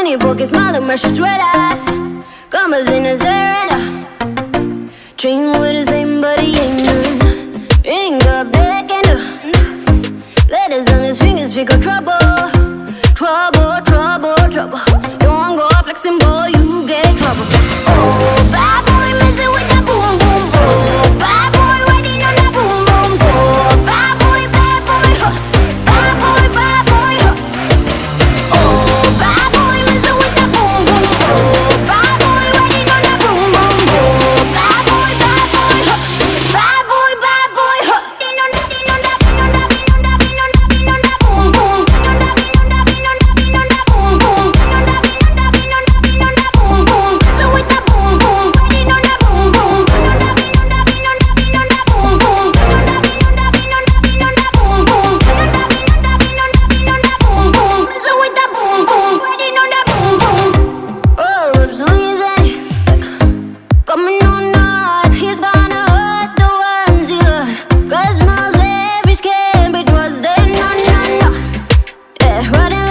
funny fucking smile and precious red eyes. Commas in his hair and train with the same, but he ain't none. Ring up neck and letters on his fingers pick up trouble. Trouble, trouble, trouble. Don't go flexing, boy, you get trouble. Oh, bad boy, messing with that boom, boom. Oh, bad boy, riding on that boom, boom. Oh, bad boy, huh. Bad boy, huh. Oh, bad boy, messing with that boom, boom. Oh, bad boy, riding on that boom, boom. Oh, bad boy, huh. Bad boy, huh. Din on that, din on that, din on that, din on that, din on that, din on that boom, boom. Din on that, din on that, din on that, din on that boom, boom. Din on that, din on that, din on that, din on that boom, boom. Messing with that boom, boom. Riding on that boom, boom. Din on that, din on that, din on that, din on that boom, boom. Din on that, din on that, din on that, din on that boom, boom. Din on that, din on that, din on that, din on that boom, boom. Messing with that boom, boom. Riding on that boom, boom. Oh, lips squeezing, coming on hard. He's gonna hurt the ones he loves, 'cause no selfish can be trusted. No, no, no. Yeah, riding